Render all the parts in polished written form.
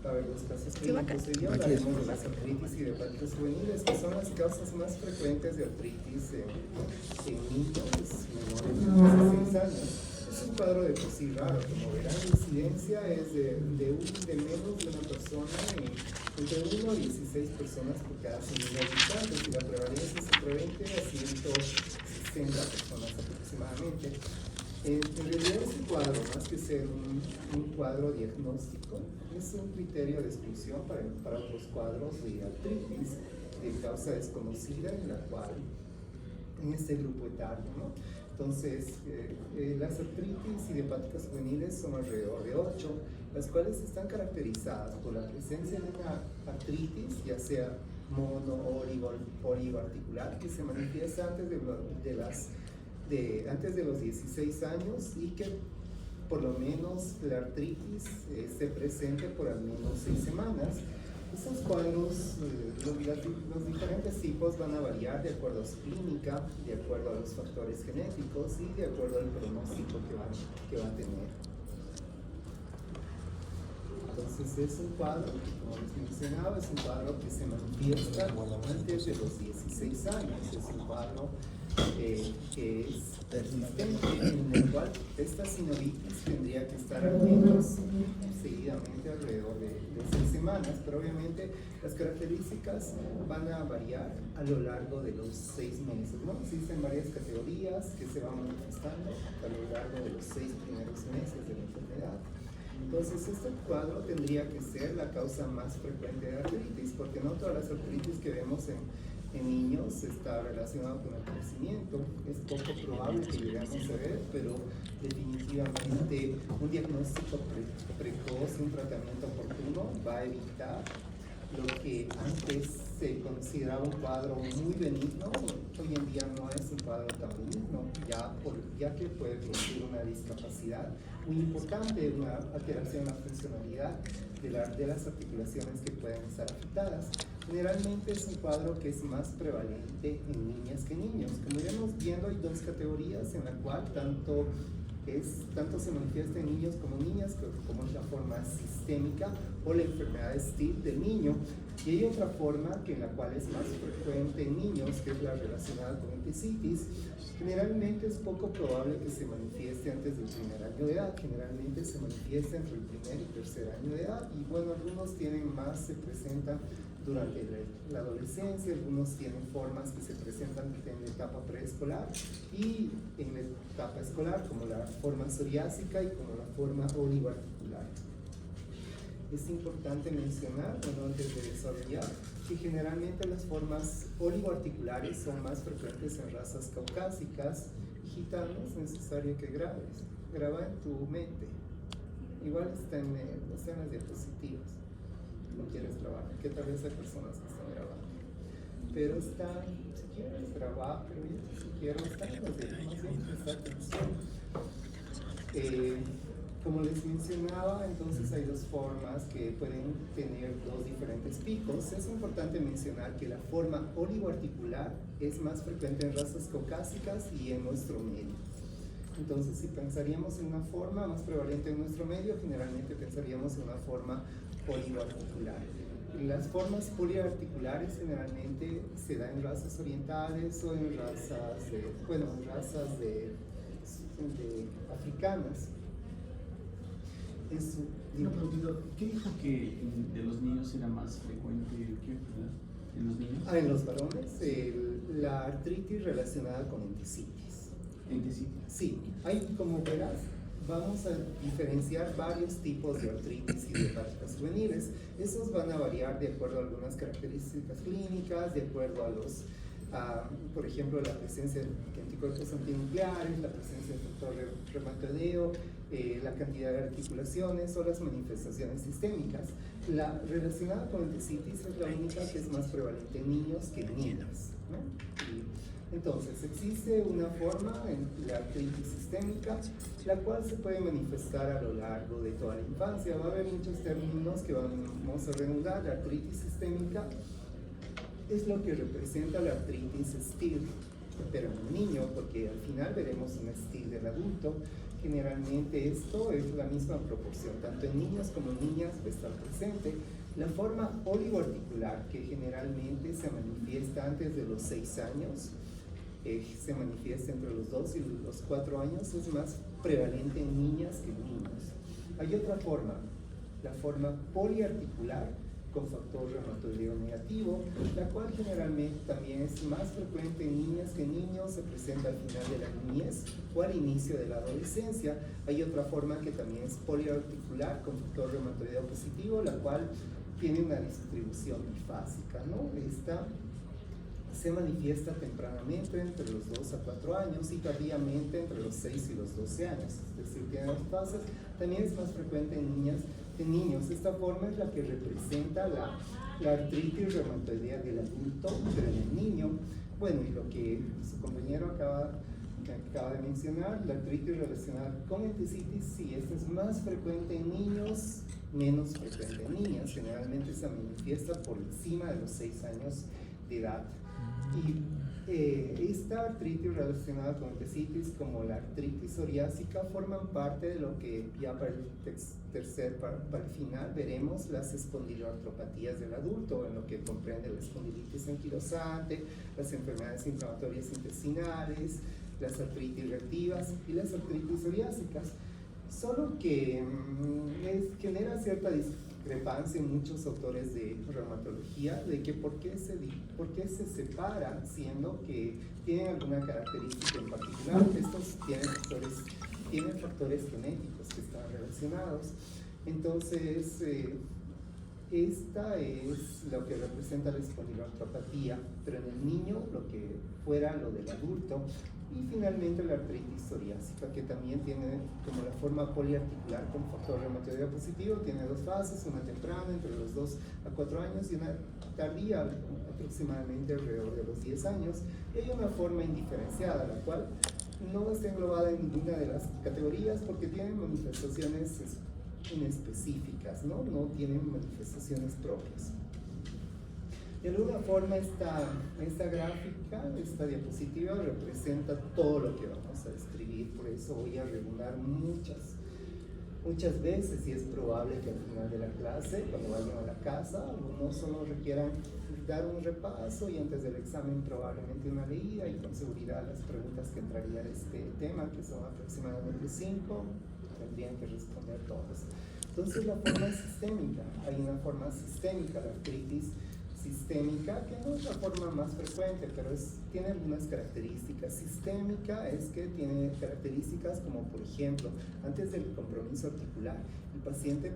a ver los casos clínicos. Hoy día hablaremos de las artritis idiopáticas juveniles, que son las causas más frecuentes de artritis en niños menores de 16 años. Es un cuadro de por sí raro, como verán, la incidencia es de menos de una persona, entre 1 y 16 personas por cada 100.000 habitantes, y la prevalencia es entre 20 a 160 personas aproximadamente. En realidad este cuadro, más que ser un cuadro diagnóstico, es un criterio de exclusión para otros cuadros de artritis de causa desconocida, en la cual, en este grupo etario, ¿no? Entonces, las artritis idiopáticas juveniles son alrededor de 8, las cuales están caracterizadas por la presencia de una artritis, ya sea mono o oligoarticular, que se manifiesta antes de los 16 años, y que por lo menos la artritis esté presente por al menos 6 semanas. Estos cuadros, los diferentes tipos van a variar de acuerdo a su clínica, de acuerdo a los factores genéticos y de acuerdo al pronóstico que va a tener. Entonces es un cuadro, como les mencionaba, es un cuadro que se manifiesta antes de los 16 años. Es un cuadro que es persistente, en el cual esta sinovitis tendría que estar al menos seguidamente alrededor de 6 semanas, pero obviamente las características van a variar a lo largo de los 6 meses, ¿no? Existen varias categorías que se van manifestando a lo largo de los 6 primeros meses de la enfermedad. Entonces, este cuadro tendría que ser la causa más frecuente de artritis, porque no todas las artritis que vemos en niños está relacionado con el crecimiento. Es poco probable que lleguemos a ver, pero definitivamente un diagnóstico precoz y un tratamiento oportuno va a evitar lo que antes se consideraba un cuadro muy benigno. Hoy en día no es un cuadro tan benigno, ya que puede producir una discapacidad muy importante, una alteración en la funcionalidad de las articulaciones que pueden estar afectadas. Generalmente es un cuadro que es más prevalente en niñas que niños. Como iremos viendo, hay 2 categorías en la cual tanto se manifiesta en niños como niñas, como es la forma sistémica o la enfermedad de Still del niño, y hay otra forma en la cual es más frecuente en niños, que es la relacionada con entesitis. Generalmente es poco probable que se manifieste antes del primer año de edad, generalmente se manifiesta entre el primer y tercer año de edad, y bueno, algunos se presentan durante la adolescencia, algunos tienen formas que se presentan en la etapa preescolar y en la etapa escolar, como la forma psoriásica y como la forma oligoarticular. Es importante mencionar, antes de desarrollar, que generalmente las formas oligoarticulares son más frecuentes en razas caucásicas y gitanas. Es necesario que graba en tu mente. Igual está en las diapositivas. No quieres grabar, que tal vez hay personas que están grabando, pero si quieres grabar, pero si quieres estar en los diapositivas, presta atención. Como les mencionaba, entonces hay 2 formas que pueden tener 2 diferentes picos. Es importante mencionar que la forma oligoarticular es más frecuente en razas caucásicas y en nuestro medio. Entonces, si pensaríamos en una forma más prevalente en nuestro medio, generalmente pensaríamos en una forma oligoarticular. Las formas poliarticulares generalmente se dan en razas orientales o en razas africanas. ¿Qué dijo que de los niños era más frecuente? ¿En los niños? En los varones, la artritis relacionada con entesitis. ¿Entesitis? Sí, como verás, vamos a diferenciar varios tipos de artritis idiopáticas juveniles. Esos van a variar de acuerdo a algunas características clínicas, de acuerdo a por ejemplo, la presencia de anticuerpos antinucleares, la presencia del factor reumatoideo, la cantidad de articulaciones o las manifestaciones sistémicas. La relacionada con entesitis es la única que es más prevalente en niños que en niñas, ¿no? Entonces, existe una forma en la artritis sistémica, la cual se puede manifestar a lo largo de toda la infancia. Va a haber muchos términos que vamos a reanudar. La artritis sistémica es lo que representa la artritis Still, pero en un niño, porque al final veremos un Still del adulto. generalmente esto es la misma proporción, tanto en niños como en niñas va a estar presente. La forma oligoarticular, que generalmente se manifiesta antes de los 6 años, se manifiesta entre los 2 y los 4 años, es más prevalente en niñas que en niños. Hay otra forma, la forma poliarticular con factor reumatoideo negativo, la cual generalmente también es más frecuente en niñas que en niños, se presenta al final de la niñez o al inicio de la adolescencia. Hay otra forma que también es poliarticular con factor reumatoideo positivo, la cual tiene una distribución bifásica, ¿no? Esta se manifiesta tempranamente entre los 2 a 4 años y tardíamente entre los 6 y los 12 años, es decir, tiene dos fases. También es más frecuente en niñas que en niños. Esta forma es la que representa la artritis reumatoidea del adulto, pero en el niño, bueno, y lo que su compañero acaba de mencionar, la artritis relacionada con entesitis, sí, esta es más frecuente en niños, menos frecuente en niñas. Generalmente se manifiesta por encima de los 6 años de edad. Y esta artritis relacionada con entesitis, como la artritis psoriásica, forman parte de lo que ya para el final veremos las espondiloartropatías del adulto, en lo que comprende la espondilitis anquilosante, las enfermedades inflamatorias intestinales, las artritis reactivas y las artritis psoriásicas. Solo que genera cierta discrepancia en muchos autores de reumatología de que por qué se separan, siendo que tienen alguna característica en particular. Estos tienen factores genéticos que están relacionados. Entonces, esta es lo que representa la espondiloartropatía, pero en el niño lo que fuera lo del adulto. Y finalmente la artritis psoriásica, que también tiene como la forma poliarticular con factor reumatoideo positivo, tiene dos fases, una temprana entre los 2 a 4 años y una tardía aproximadamente alrededor de los 10 años. Y hay una forma indiferenciada, la cual no está englobada en ninguna de las categorías porque tienen manifestaciones inespecíficas, ¿no? No tienen manifestaciones propias. De alguna forma esta gráfica, esta diapositiva representa todo lo que vamos a describir, por eso voy a redundar muchas veces y es probable que al final de la clase, cuando vayan a la casa, algunos solo requieran dar un repaso y antes del examen probablemente una leída y con seguridad las preguntas que entraría de este tema, que son aproximadamente 5, tendrían que responder todas. Entonces la forma sistémica, hay una forma sistémica, la artritis sistémica, que no es la forma más frecuente, pero tiene algunas características. Sistémica es que tiene características como, por ejemplo, antes del compromiso articular, el paciente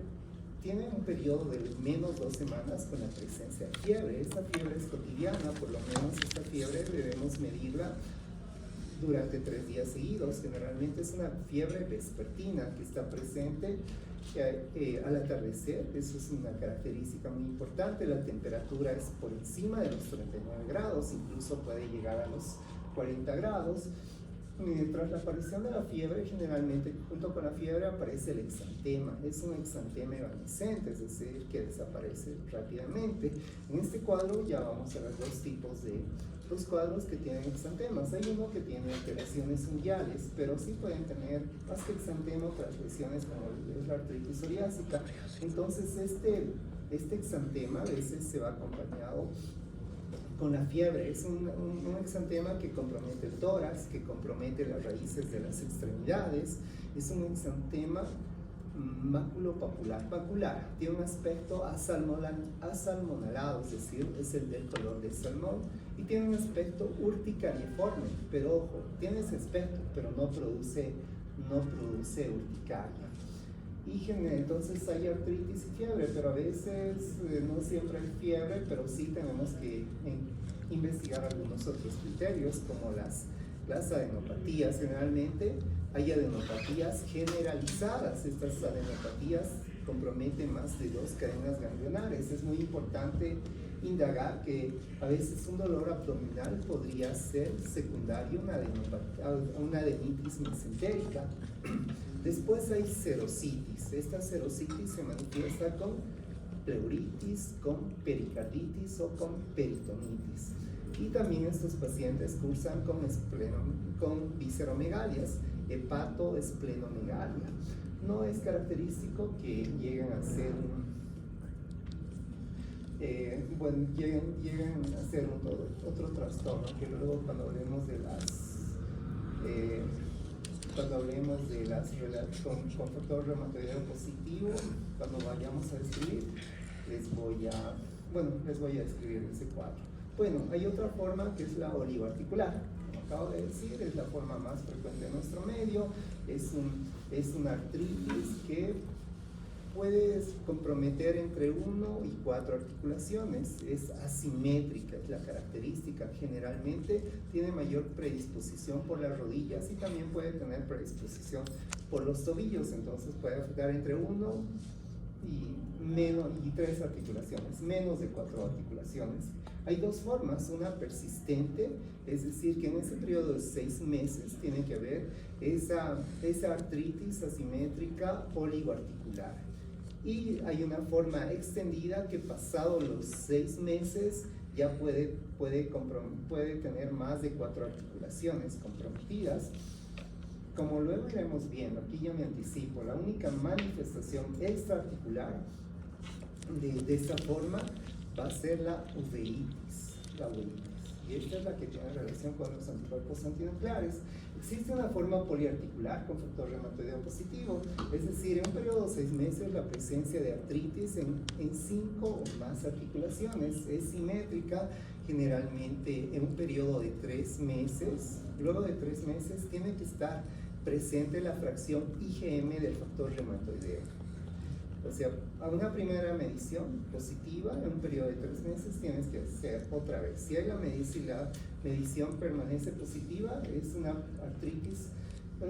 tiene un periodo de menos 2 semanas con la presencia de fiebre. Esta fiebre es cotidiana, por lo menos esta fiebre debemos medirla durante 3 días seguidos. Generalmente es una fiebre vespertina que está presente al atardecer. Eso es una característica muy importante. La temperatura es por encima de los 39 grados, incluso puede llegar a los 40 grados. Tras la aparición de la fiebre, generalmente junto con la fiebre aparece el exantema. Es un exantema evanescente, es decir, que desaparece rápidamente. En este cuadro ya vamos a ver dos cuadros que tienen exantemas. Hay uno que tiene alteraciones unguiales, pero sí pueden tener más que exantema otras lesiones como es la artritis psoriásica. Entonces este exantema a veces se va acompañado con la fiebre. Es un exantema que compromete el tórax, que compromete las raíces de las extremidades. Es un exantema maculopapular. Tiene un aspecto asalmonalado, es decir, es el del color de salmón, y tiene un aspecto urticariforme, pero ojo, tiene ese aspecto, pero no produce urticaria. Y entonces hay artritis y fiebre, pero a veces no siempre hay fiebre, pero sí tenemos que investigar algunos otros criterios, como las adenopatías. Generalmente hay adenopatías generalizadas. Estas adenopatías comprometen más de 2 cadenas ganglionares. Es muy importante indagar que a veces un dolor abdominal podría ser secundario a una adenitis mesentérica. Después hay serositis. Esta serositis se manifiesta con pleuritis, con pericarditis o con peritonitis. Y también estos pacientes cursan con visceromegalias. hepatoesplenomegalia. No es característico que lleguen a ser lleguen a ser otro trastorno, que luego cuando hablemos de con factor reumatoideo positivo, cuando vayamos a describir, les voy a describir ese cuadro. Bueno, hay otra forma que es la oligoarticular. Como acabo de decir, es la forma más frecuente en nuestro medio. Es una artritis que puede comprometer entre 1 y 4 articulaciones. Es asimétrica, es la característica. Generalmente tiene mayor predisposición por las rodillas y también puede tener predisposición por los tobillos. Entonces puede afectar entre 1 y 3 articulaciones, menos de 4 articulaciones. Hay dos formas, una persistente, es decir, que en ese periodo de 6 meses tiene que haber esa artritis asimétrica oligoarticular. Y hay una forma extendida que pasado los 6 meses ya puede tener más de 4 articulaciones comprometidas. Como luego iremos viendo, aquí ya me anticipo, la única manifestación extraarticular de esta forma va a ser la uveitis, y esta es la que tiene relación con los anticuerpos antinucleares. Existe una forma poliarticular con factor reumatoideo positivo, es decir, en un periodo de 6 meses la presencia de artritis en 5 o más articulaciones es simétrica, generalmente en un periodo de 3 meses. Luego de 3 meses tiene que estar presente la fracción IgM del factor reumatoideo. O sea, a una primera medición positiva en un periodo de 3 meses tienes que hacer otra vez. Si la medición permanece positiva, es una artritis,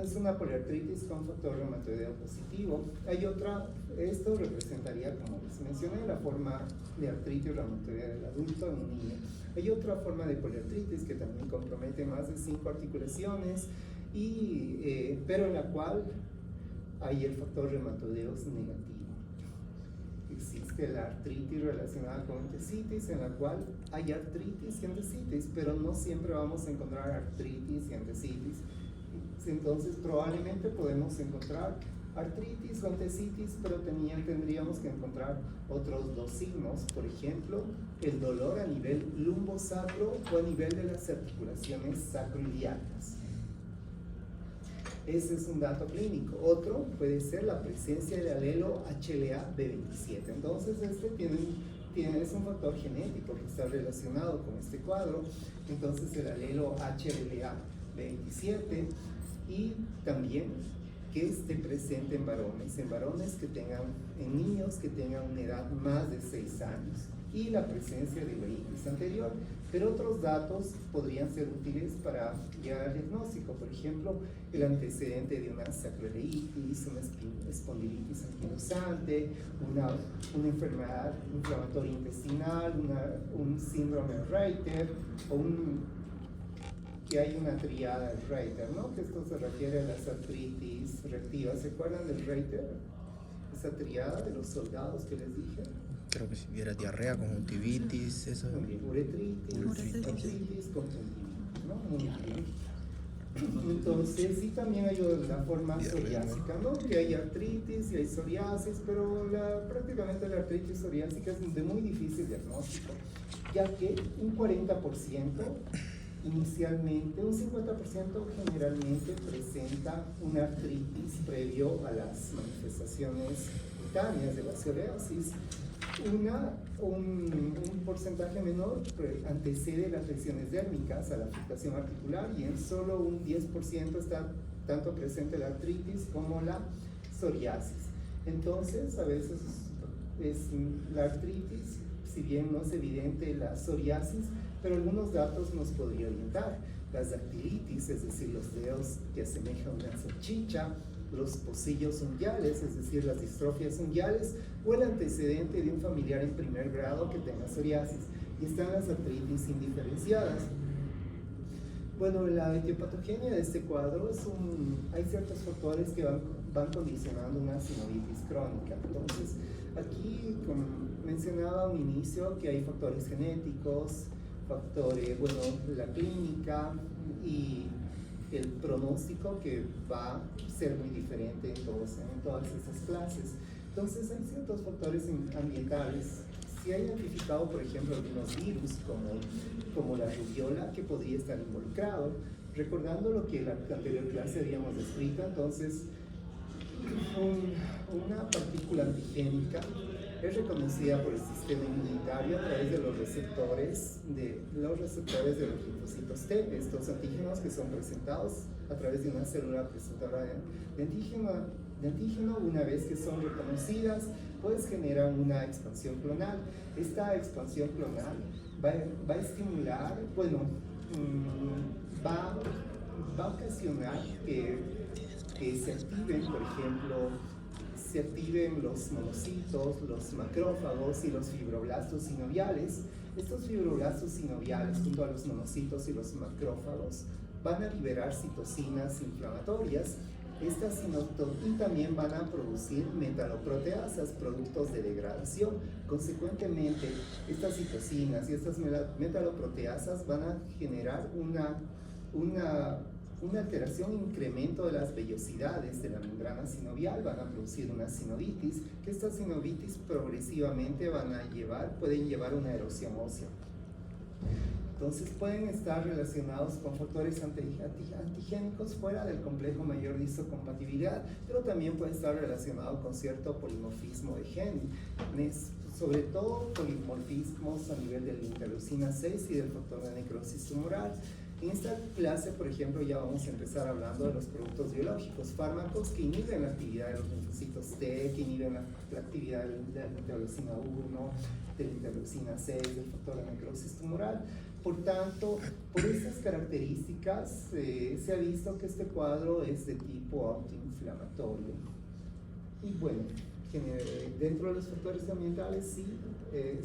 es una poliartritis con factor reumatoideo positivo. Hay otra, esto representaría, como les mencioné, la forma de artritis reumatoidea del adulto en un niño. Hay otra forma de poliartritis que también compromete más de 5 articulaciones, pero en la cual hay el factor reumatoideo negativo. Existe la artritis relacionada con endicitis, en la cual hay artritis y endicitis, pero no siempre vamos a encontrar artritis y endicitis. Entonces probablemente podemos encontrar artritis o endicitis, pero tendríamos que encontrar otros 2 signos, por ejemplo, el dolor a nivel lumbosacro o a nivel de las articulaciones sacroiliacas. Ese es un dato clínico. Otro puede ser la presencia del alelo HLA-B27. Entonces, es un factor genético que está relacionado con este cuadro. Entonces, el alelo HLA-B27, y también que esté presente en varones que tengan, en niños que tengan una edad más de 6 años, y la presencia de uveitis anterior. Pero otros datos podrían ser útiles para llegar al diagnóstico, por ejemplo, el antecedente de una sacroileitis, una espondilitis anquilosante, una enfermedad inflamatoria intestinal, un síndrome de Reiter, que hay una triada de Reiter, ¿no? Que esto se refiere a las artritis reactivas. ¿Se acuerdan del Reiter? Esa triada de los soldados que les dije. Creo que si hubiera diarrea, conjuntivitis, eso. También uretritis, conjuntivitis, ¿no? Muy bien. Entonces, sí, también hay la forma psoriásica, ¿no? Que hay artritis y hay psoriasis, pero prácticamente la artritis psoriásica es de muy difícil diagnóstico, ya que un 40% inicialmente, un 50% generalmente presenta una artritis previo a las manifestaciones cutáneas de la psoriasis. Un porcentaje menor antecede las lesiones dérmicas a la afectación articular, y en solo un 10% está tanto presente la artritis como la psoriasis. Entonces, a veces la artritis, si bien no es evidente la psoriasis, pero algunos datos nos podrían orientar. Las dactilitis, es decir, los dedos que asemejan una salchicha, los pocillos unguiales, es decir, las distrofias unguiales, o el antecedente de un familiar en primer grado que tenga psoriasis. Y están las artritis indiferenciadas. Bueno, la etiopatogenia de este cuadro hay ciertos factores que van condicionando una sinovitis crónica. Entonces, aquí, como mencionaba a un inicio, que hay factores genéticos, la clínica, y el pronóstico que va a ser muy diferente en todas esas clases. Entonces hay ciertos factores ambientales. Se ha identificado, por ejemplo, algunos virus como la rubiola que podría estar involucrado. Recordando lo que en la anterior clase habíamos descrito, entonces una partícula antigénica es reconocida por el sistema inmunitario a través de los receptores de los linfocitos T, estos antígenos que son presentados a través de una célula presentadora de antígeno. Una vez que son reconocidas, pues generan una expansión clonal. Esta expansión clonal va a estimular, va a ocasionar que se activen, por ejemplo, los monocitos, los macrófagos y los fibroblastos sinoviales. Estos fibroblastos sinoviales, junto a los monocitos y los macrófagos, van a liberar citocinas inflamatorias. Y también van a producir metaloproteasas, productos de degradación. Consecuentemente, estas citocinas y estas metaloproteasas van a generar una alteración, un incremento de las vellosidades de la membrana sinovial, van a producir una sinovitis, que estas sinovitis progresivamente pueden llevar a una erosión ósea. Entonces pueden estar relacionados con factores antigénicos fuera del complejo mayor de histocompatibilidad, pero también puede estar relacionado con cierto polimorfismo de genes, sobre todo polimorfismos a nivel de la interleucina 6 y del factor de necrosis tumoral. En esta clase, por ejemplo, ya vamos a empezar hablando de los productos biológicos, fármacos que inhiben la actividad de los linfocitos T, que inhiben la actividad de la interleucina 1, de la interleucina 6, del factor de necrosis tumoral. Por tanto, por estas características, se ha visto que este cuadro es de tipo autoinflamatorio. Y bueno, dentro de los factores ambientales sí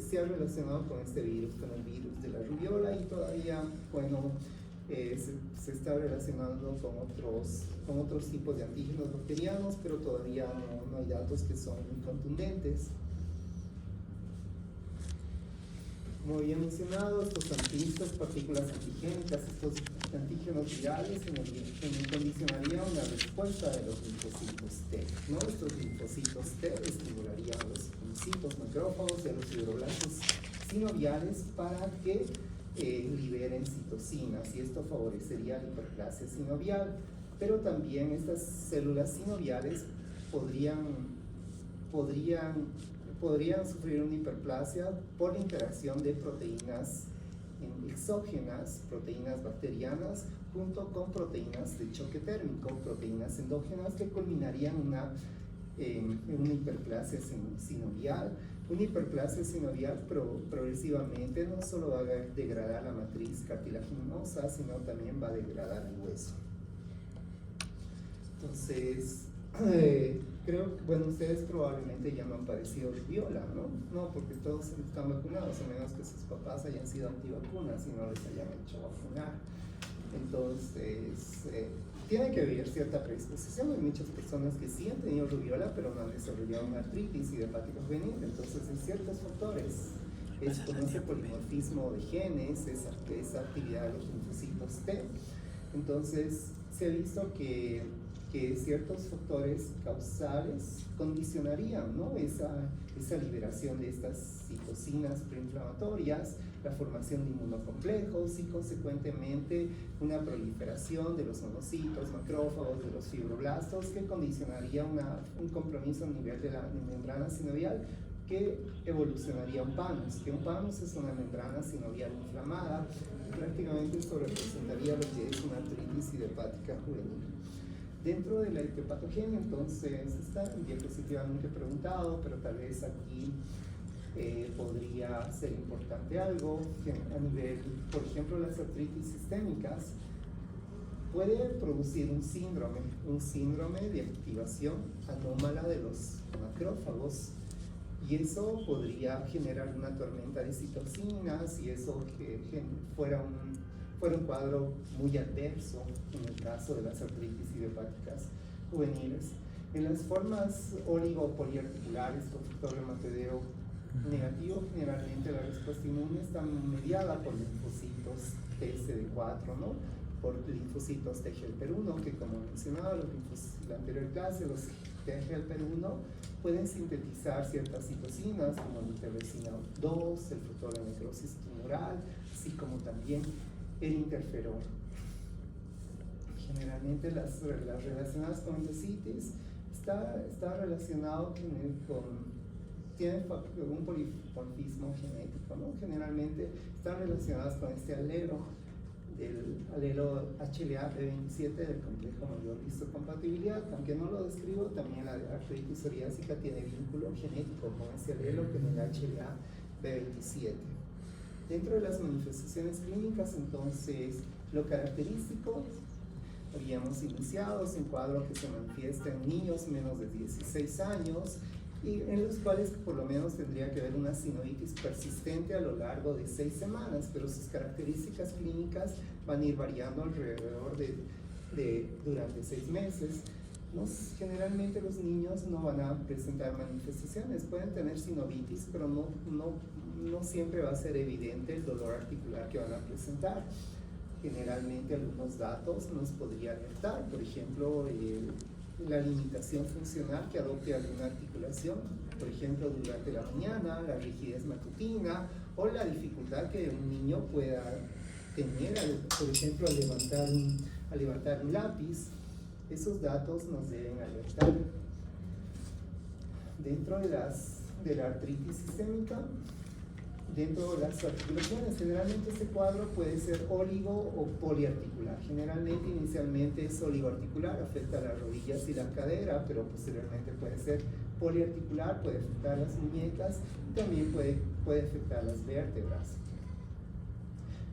se ha relacionado con este virus, con el virus de la rubiola, y todavía, se está relacionando con otros tipos de antígenos bacterianos, pero todavía no hay datos que son muy contundentes. Como había mencionado, estas partículas antigénicas, estos antígenos virales, condicionarían una respuesta de los linfocitos T, ¿no? Estos linfocitos T estimularían a los monocitos, macrófagos y a los fibroblastos sinoviales para que liberen citocinas, y esto favorecería la hiperplasia sinovial. Pero también estas células sinoviales podrían sufrir una hiperplasia por la interacción de proteínas exógenas, proteínas bacterianas, junto con proteínas de choque térmico, proteínas endógenas que culminarían en una hiperplasia sinovial. Una hiperplasia sinovial progresivamente no solo va a degradar la matriz cartilaginosa, sino también va a degradar el hueso. Entonces, creo que, ustedes probablemente ya no han padecido rubiola, ¿no? No, porque todos están vacunados, a menos que sus papás hayan sido antivacunas y no les hayan hecho vacunar. Entonces, tiene que haber cierta predisposición. Hay muchas personas que sí han tenido rubiola, pero no han desarrollado una artritis idiopática juvenil. Entonces, hay ciertos factores. Es como ese polimorfismo de genes, esa actividad de los linfocitos T. Entonces, se ha visto que ciertos factores causales condicionarían, ¿no? esa liberación de estas citocinas preinflamatorias, la formación de inmunocomplejos y consecuentemente una proliferación de los monocitos, macrófagos, de los fibroblastos, que condicionaría un compromiso a nivel de la membrana sinovial que evolucionaría a un PANUS, que un PANUS es una membrana sinovial inflamada, y prácticamente esto representaría lo que es una artritis idiopática juvenil. Dentro de la etiopatogenia, entonces, está diapositivamente preguntado, pero tal vez aquí podría ser importante algo, que a nivel, por ejemplo, las artritis sistémicas, puede producir un síndrome de activación anómala de los macrófagos, y eso podría generar una tormenta de citocinas, y eso que fuera un cuadro muy adverso en el caso de las artritis idiopáticas juveniles. En las formas oligopoliarticulares con factor reumatoideo negativo, generalmente la respuesta inmune está mediada por linfocitos TSD4, ¿no? por linfocitos TGLP1, que como mencionaba en la anterior clase, los TGLP1 pueden sintetizar ciertas citocinas como la interleucina 2, el factor de necrosis tumoral, así como también el interferón. Generalmente las relacionadas con endocitis está relacionado tienen un polimorfismo genético, ¿no? Generalmente están relacionadas con este alelo, el alelo HLA-B27 del complejo mayor histocompatibilidad. Aunque no lo describo, también la artritis psoriásica tiene vínculo genético con ese alelo que es el HLA-B27. Dentro de las manifestaciones clínicas, entonces, lo característico, habíamos iniciado, es un cuadro que se manifiesta en niños menos de 16 años y en los cuales por lo menos tendría que haber una sinovitis persistente a lo largo de 6 semanas, pero sus características clínicas van a ir variando alrededor durante 6 meses. Generalmente los niños no van a presentar manifestaciones, pueden tener sinovitis, pero no siempre va a ser evidente el dolor articular que van a presentar. Generalmente algunos datos nos podría alertar, por ejemplo, la limitación funcional que adopte alguna articulación, por ejemplo, durante la mañana, la rigidez matutina o la dificultad que un niño pueda tener, por ejemplo, al levantar un lápiz. Esos datos nos deben alertar. Dentro de la artritis sistémica, dentro de las articulaciones, generalmente este cuadro puede ser oligo o poliarticular. Generalmente, inicialmente es oligoarticular, afecta a las rodillas y la cadera, pero posteriormente puede ser poliarticular, puede afectar las muñecas y también puede afectar las vértebras.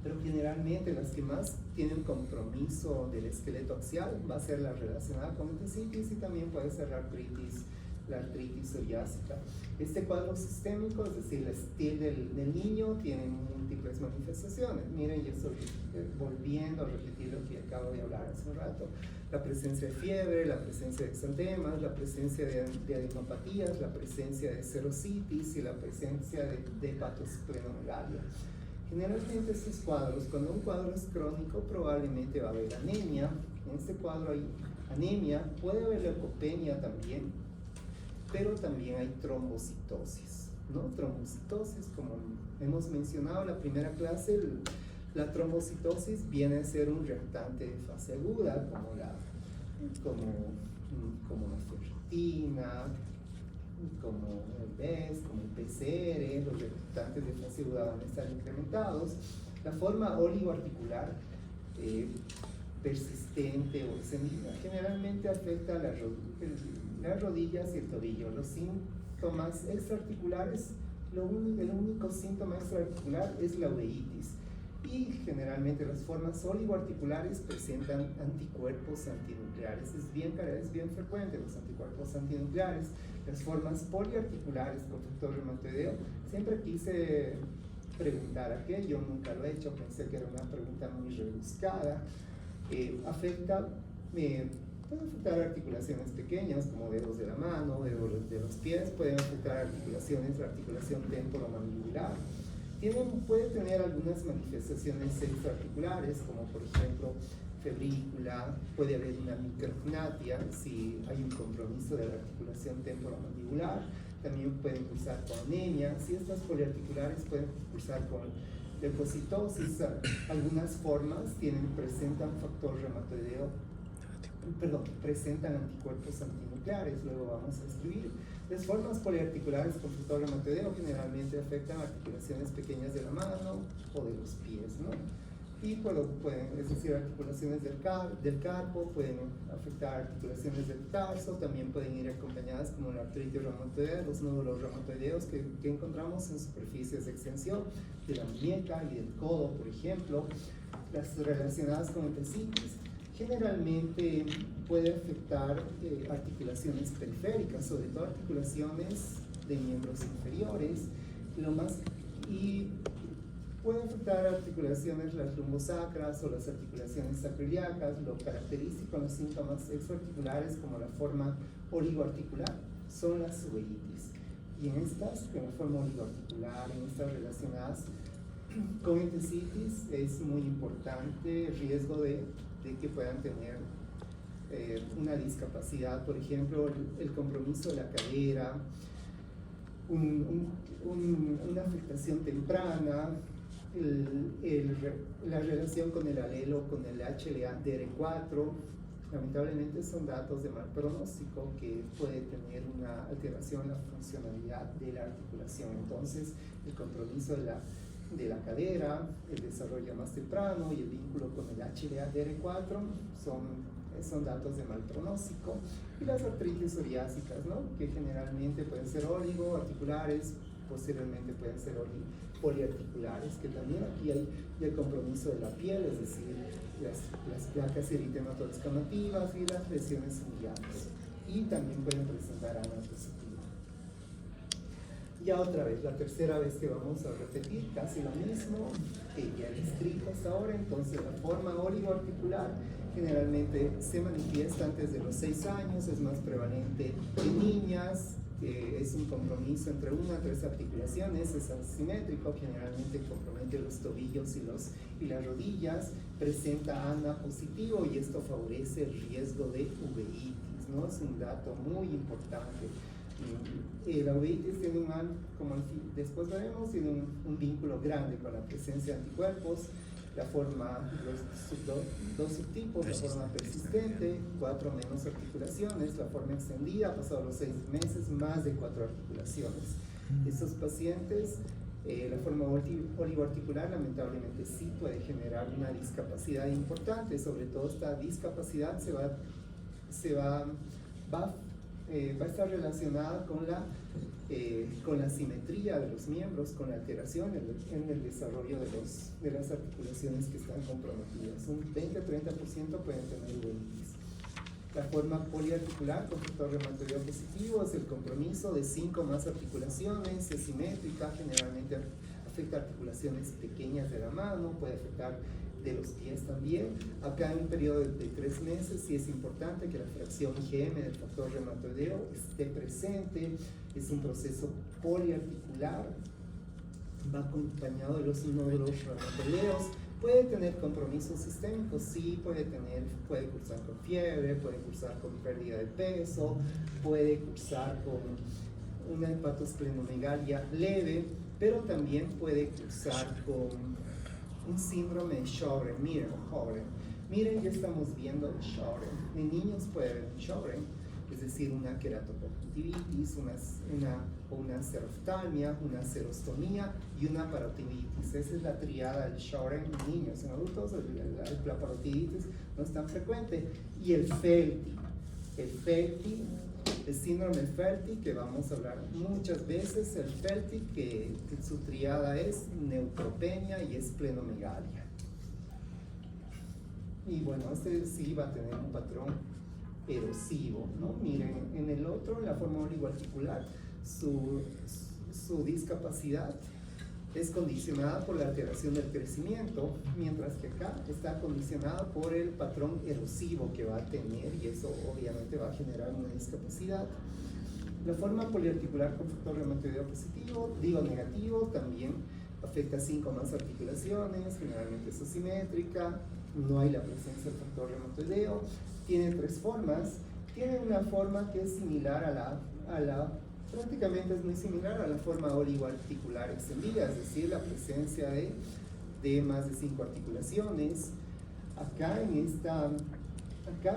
Pero generalmente las que más tienen compromiso del esqueleto axial va a ser la relacionada con endocitis y también puede ser la artritis psoriásica. Este cuadro sistémico, es decir, la STIL del niño, tiene múltiples manifestaciones. Miren, yo estoy volviendo a repetir lo que acabo de hablar hace un rato. La presencia de fiebre, la presencia de exantemas, la presencia de adenopatías, la presencia de serositis y la presencia de hepatosplenomegalia. Generalmente estos cuadros, cuando un cuadro es crónico, probablemente va a haber anemia. En este cuadro hay anemia, puede haber leucopenia también, pero también hay trombocitosis, ¿no? Trombocitosis, como hemos mencionado en la primera clase, la trombocitosis viene a ser un reactante de fase aguda, como la ferritina, como el BES, como el PCR, los reactantes de fase aguda van a estar incrementados. La forma oligoarticular persistente o extendida generalmente afecta a las rodillas y el tobillo. Los síntomas extraarticulares, el único síntoma extraarticular es la uveitis. Y generalmente las formas oligoarticulares presentan anticuerpos antinucleares. Es bien frecuente los anticuerpos antinucleares. Las formas poliarticulares por factor reumatoideo, siempre quise preguntar a qué, yo nunca lo he hecho, pensé que era una pregunta muy rebuscada. Puede afectar articulaciones pequeñas como dedos de la mano, dedos de los pies, pueden afectar articulaciones, la articulación temporomandibular. Puede tener algunas manifestaciones extraarticulares, como por ejemplo febrícula, puede haber una micrognatia si hay un compromiso de la articulación temporomandibular, también pueden cursar con anemia. Si estas poliarticulares pueden cursar con leucocitosis, algunas formas presentan factor reumatoideo, presentan anticuerpos antinucleares, luego vamos a escribir. Las formas poliarticulares con factor reumatoideo generalmente afectan articulaciones pequeñas de la mano o de los pies, ¿no? Y es decir, articulaciones del carpo, pueden afectar articulaciones del tarso, también pueden ir acompañadas como la artritis reumatoidea, los nódulos reumatoideos que encontramos en superficies de extensión de la muñeca y del codo, por ejemplo. Las relacionadas con endocitis generalmente puede afectar articulaciones periféricas, sobre todo articulaciones de miembros inferiores, y puede afectar articulaciones, las lumbosacras o las articulaciones sacroiliacas. Lo característico en los síntomas extraarticulares, como la forma oligoarticular, son las uveitis. Y en la forma oligoarticular, en estas relacionadas Con entesitis es muy importante el riesgo de que puedan tener una discapacidad, por ejemplo, el compromiso de la cadera, una afectación temprana, la relación con el alelo, con el HLA-DR4, lamentablemente son datos de mal pronóstico que puede tener una alteración en la funcionalidad de la articulación. Entonces, el compromiso de la cadera, el desarrollo más temprano y el vínculo con el HLA-DR4 son datos de mal pronóstico. Y las artritis psoriásicas, ¿no? Que generalmente pueden ser oligoarticulares, posteriormente pueden ser poliarticulares, que también aquí hay el compromiso de la piel, es decir, las placas eritematoexcamativas y las lesiones ciliares. Y también pueden presentar ANA positiva. Ya otra vez, la tercera vez que vamos a repetir casi lo mismo que ya he escrito hasta ahora. Entonces, la forma oligoarticular generalmente se manifiesta antes de los 6 años, es más prevalente en niñas, es un compromiso entre 1 a 3 articulaciones, es asimétrico, generalmente compromete los tobillos y las rodillas, presenta ANA positivo y esto favorece el riesgo de uveitis, ¿no? Es un dato muy importante. La uveitis tiene como después veremos, tiene un vínculo grande con la presencia de anticuerpos. La forma, dos subtipos, la forma persistente, 4 o menos articulaciones, la forma extendida, pasado los 6 meses, más de 4 articulaciones. Estos pacientes, la forma oligoarticular lamentablemente sí puede generar una discapacidad importante, sobre todo esta discapacidad va a estar relacionada con la simetría de los miembros, con la alteración en el desarrollo de las articulaciones que están comprometidas. Un 20-30% pueden tener uveitis. La forma poliarticular con factor reumatoideo positivo es el compromiso de 5 o más articulaciones, es simétrica, generalmente afecta articulaciones pequeñas de la mano, puede afectar de los pies también. Acá en un periodo de 3 meses sí es importante que la fracción IgM del factor reumatoideo esté presente. Es un proceso poliarticular, va acompañado de los nódulos reumatoideos. Puede tener compromisos sistémicos, sí, puede cursar con fiebre, puede cursar con pérdida de peso, puede cursar con una hepatosplenomegalia leve, pero también puede cursar con un síndrome de Sjögren. Miren, ya estamos viendo el Sjögren. En niños puede haber un Sjögren, es decir, una queratoconjuntivitis, una seroftalmia, una serostomía y una parotiditis. Esa es la triada del Sjögren en niños. En adultos la parotiditis no es tan frecuente. Y el Felty, el síndrome Felty, que vamos a hablar muchas veces, el Felty, que su triada es neutropenia y esplenomegalia. Y bueno, este sí va a tener un patrón erosivo, ¿no? Miren, en el otro, en la forma oligoarticular, su discapacidad es condicionada por la alteración del crecimiento, mientras que acá está condicionada por el patrón erosivo que va a tener, y eso obviamente va a generar una discapacidad. La forma poliarticular con factor reumatoideo positivo, digo negativo, también afecta 5 o más articulaciones, generalmente es asimétrica, no hay la presencia del factor reumatoideo, tiene 3 formas. Tiene una forma que es similar prácticamente es muy similar a la forma oligoarticular extendida, es decir, la presencia de más de 5 articulaciones. Acá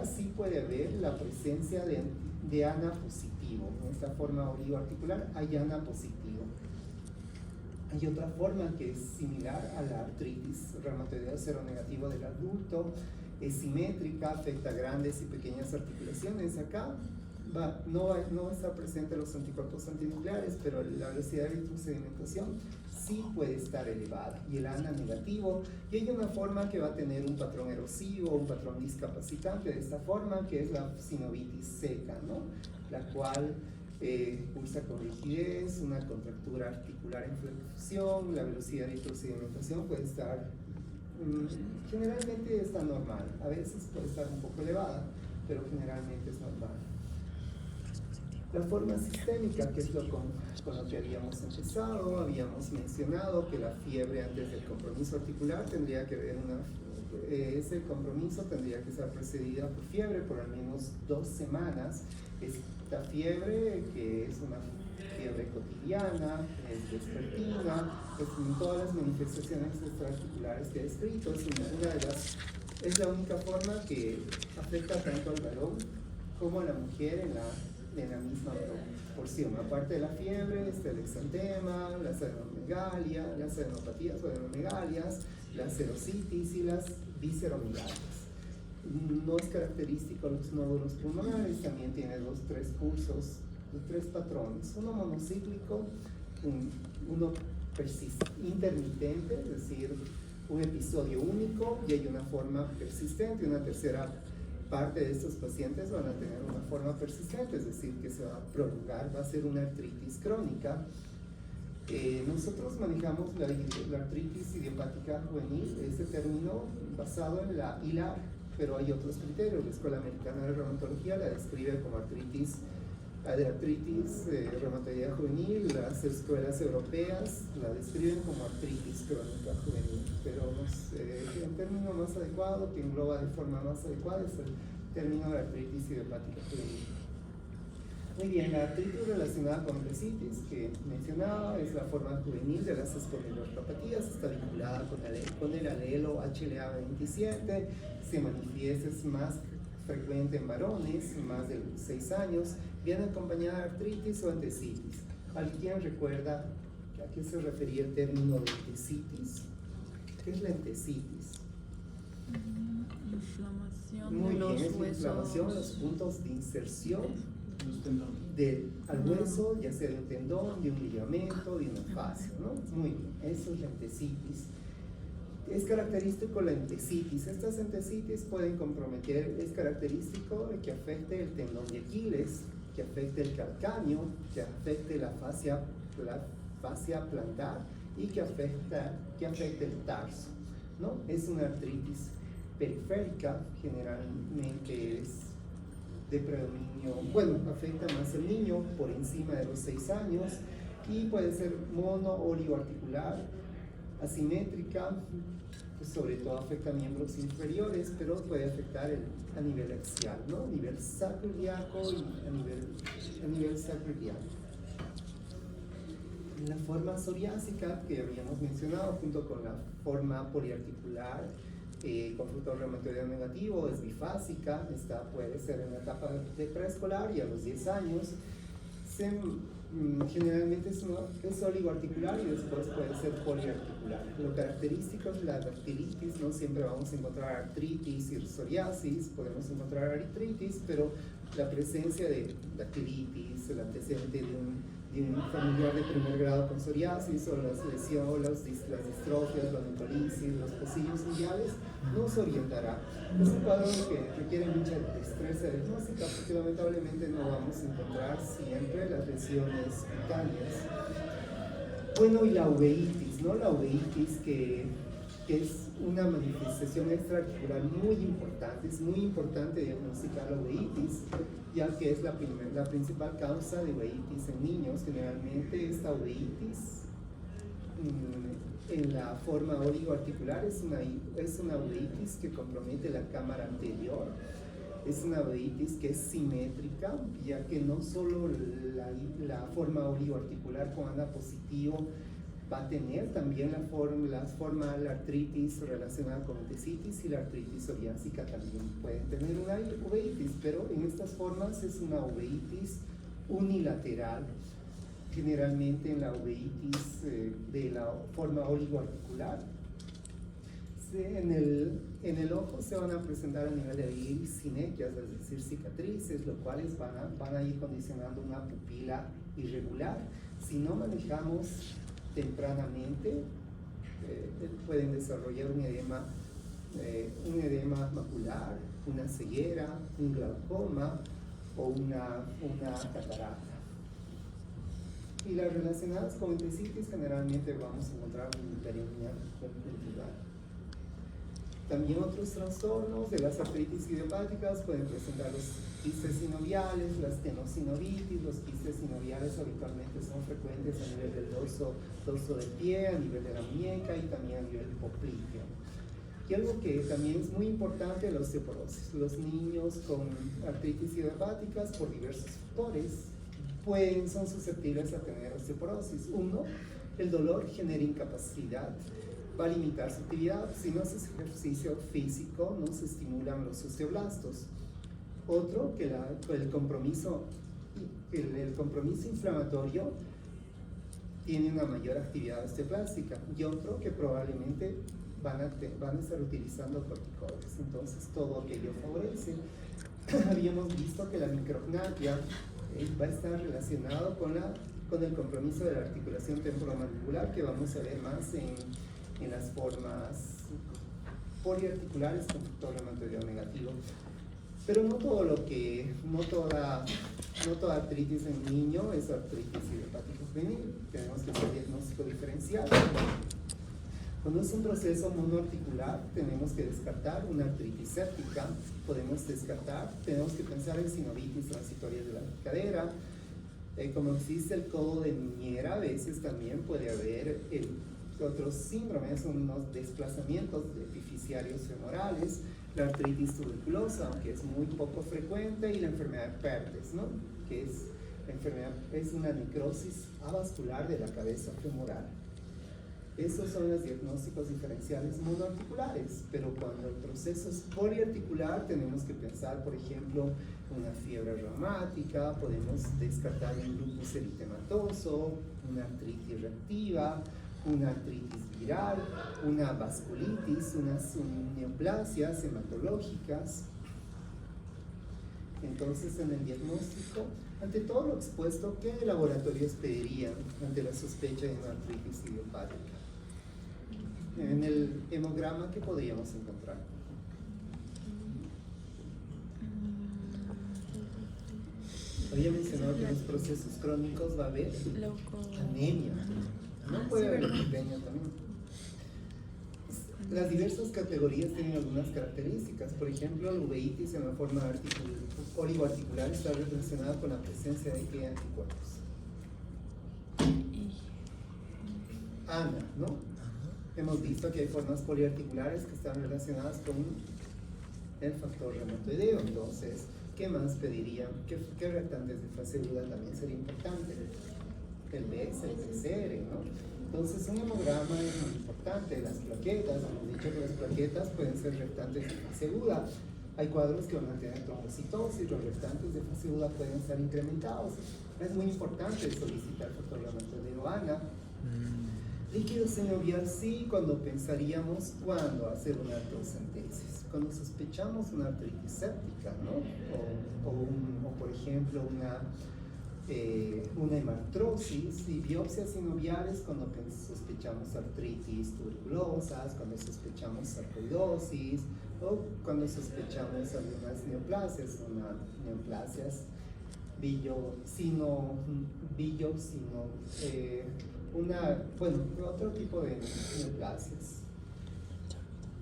sí puede haber la presencia de ANA positivo. En esta forma oligoarticular hay ANA positivo. Hay otra forma que es similar a la artritis reumatoidea seronegativo del adulto, es simétrica, afecta grandes y pequeñas articulaciones. Acá no está presente los anticuerpos antinucleares, pero la velocidad de retrosedimentación sí puede estar elevada, y el ANA negativo. Y hay una forma que va a tener un patrón erosivo, un patrón discapacitante de esta forma, que es la sinovitis seca, ¿no? La cual cursa con rigidez, una contractura articular en flexión, la velocidad de retrosedimentación puede estar, generalmente está normal, a veces puede estar un poco elevada, pero generalmente es normal. La forma sistémica, que es con lo que habíamos empezado, habíamos mencionado que la fiebre antes del compromiso articular tendría que haber ese compromiso tendría que ser precedida por fiebre por al menos 2 semanas. Esta fiebre, que es una fiebre cotidiana, es vespertina, en todas las manifestaciones extraarticulares que he descrito, es la única forma que afecta tanto al varón como a la mujer en la misma porción. Aparte de la fiebre, está el exantema, las adenomegalia, las adenopatías o adenomegalias, la serositis y las visceromegalias. No es característico los nódulos pulmonares, también tiene 3 cursos, 3 patrones, uno monocíclico, uno intermitente, es decir, un episodio único, y hay una forma persistente. Una tercera parte de estos pacientes van a tener una forma persistente, es decir, que se va a prolongar, va a ser una artritis crónica. Nosotros manejamos la artritis idiopática juvenil, ese término basado en la ILAR, pero hay otros criterios. La Escuela Americana de Reumatología la describe como artritis reumatoidea juvenil, las escuelas europeas la describen como artritis crónica juvenil, pero el término más adecuado, que engloba de forma más adecuada, es el término de artritis idiopática juvenil. Muy bien, la artritis relacionada con lesitis que mencionaba es la forma juvenil de las espondiloartropatías, está vinculada con el alelo HLA-27, se manifiesta, es más frecuente en varones, más de 6 años, viene acompañada de artritis o entesitis. ¿Alguien recuerda a qué se refería el término de entesitis? ¿Qué es la entesitis? Inflamación Muy de los bien, es la huesos. inflamación de los puntos de inserción Los tendones. al hueso, ya sea de un tendón, de un ligamento, de una fascia, ¿no? Muy bien, eso es la entesitis. Es característico la entesitis. Estas entesitis pueden comprometer, es característico de que afecte el tendón de Aquiles, que afecte el calcáneo, que afecte la fascia plantar y que afecte el tarso, ¿no? Es una artritis periférica, generalmente es de predominio, bueno, afecta más al niño por encima de los 6 años y puede ser mono-oligoarticular, asimétrica, pues sobre todo afecta a miembros inferiores, pero puede afectar a nivel axial, ¿no? A nivel sacroiliaco y a nivel sacroiliaco. La forma psoriásica que habíamos mencionado junto con la forma poliarticular con fruto reumatoideo negativo es bifásica, esta puede ser en la etapa de preescolar y a los 10 años. Generalmente es oligoarticular y después puede ser poliarticular. Lo característico es la dactilitis, no siempre vamos a encontrar artritis y psoriasis, podemos encontrar artritis, pero la presencia de dactilitis, el antecedente de un familiar de primer grado con psoriasis, o las lesiones, las distrofias, la necrolisis, los pocillos ciliares, nos orientará. Es un cuadro que requiere mucha destreza diagnóstica porque lamentablemente no vamos a encontrar siempre las lesiones cutáneas. Bueno, y la uveitis, ¿no? La uveitis que es una manifestación extraarticular muy importante, es muy importante diagnosticar la uveitis, ya que es la principal causa de uveitis en niños. Generalmente esta uveitis en la forma oligoarticular es una uveitis que compromete la cámara anterior, es una uveitis que es simétrica, ya que no solo la forma oligoarticular con ANA positivo va a tener también la artritis relacionada con entesitis, y la artritis psoriásica también pueden tener una uveitis, pero en estas formas es una uveitis unilateral. Generalmente en la uveitis de la forma oligoarticular, en el ojo se van a presentar a nivel de iris sinequias, es decir, cicatrices, lo cuales van a ir condicionando una pupila irregular. Si no manejamos tempranamente, pueden desarrollar un edema macular, una ceguera, un glaucoma o una catarata. Y las relacionadas con entesitis generalmente vamos a encontrar una hiperemia conjuntival. También otros trastornos de las artritis idiopáticas pueden presentar los quistes sinoviales, las tenosinovitis. Los quistes sinoviales habitualmente son frecuentes a nivel del dorso del pie, a nivel de la muñeca y también a nivel popliteo. Y algo que también es muy importante, la osteoporosis. Los niños con artritis idiopáticas, por diversos factores, son susceptibles a tener osteoporosis. Uno, el dolor genera incapacidad, va a limitar su actividad. Si no hace ejercicio físico, no se estimulan los osteoblastos. Otro, que el compromiso inflamatorio tiene una mayor actividad osteoplástica. Y otro, que probablemente van a estar utilizando corticoides. Entonces, todo aquello favorece. Habíamos visto que la micrognatia va a estar relacionado con el compromiso de la articulación temporomandibular, que vamos a ver más en las formas poliarticulares con factor reumatoideo negativo. Pero no toda artritis en niño es artritis idiopática juvenil. Tenemos que hacer diagnóstico diferencial. Cuando es un proceso monoarticular, tenemos que descartar una artritis séptica. Tenemos que pensar en sinovitis transitorias de la cadera. Como existe el codo de niñera, a veces también puede haber otros síndromes, unos desplazamientos epifisiarios femorales, la artritis tuberculosa, aunque es muy poco frecuente, y la enfermedad de Perthes, ¿no? Que es una necrosis avascular de la cabeza femoral. Esos son los diagnósticos diferenciales monoarticulares, pero cuando el proceso es poliarticular, tenemos que pensar, por ejemplo, una fiebre reumática, podemos descartar un lupus eritematoso, una artritis reactiva, una artritis viral, una vasculitis, unas neoplasias hematológicas. Entonces, en el diagnóstico, ante todo lo expuesto, ¿qué laboratorios pedirían ante la sospecha de una artritis idiopática? En el hemograma, ¿qué podríamos encontrar? Había mencionado que en los procesos crónicos va a haber anemia. No puede haber leucemia también. Las diversas categorías tienen algunas características. Por ejemplo, la uveitis en la forma oligoarticular está relacionada con la presencia de ¿qué anticuerpos? ANA, ¿no? Hemos visto que hay formas poliarticulares que están relacionadas con el factor reumatoideo. Entonces, ¿qué más pedirían? ¿Qué reactantes de fase aguda también sería importante? El BEX, el PCR, ¿no? Entonces, un hemograma es muy importante. Las plaquetas, hemos dicho que las plaquetas pueden ser reactantes de fase aguda. Hay cuadros que van a tener trombocitosis, los reactantes de fase aguda pueden estar incrementados. Es muy importante solicitar factor reumatoideo ANA. Líquido sinovial sí, cuando pensaríamos cuándo hacer una artrocentesis. Cuando sospechamos una artritis séptica, ¿no? O por ejemplo, una hemartrosis y biopsias sinoviales cuando sospechamos artritis tuberculosas, cuando sospechamos sarcoidosis o cuando sospechamos algunas neoplasias, otro tipo de neoplasias.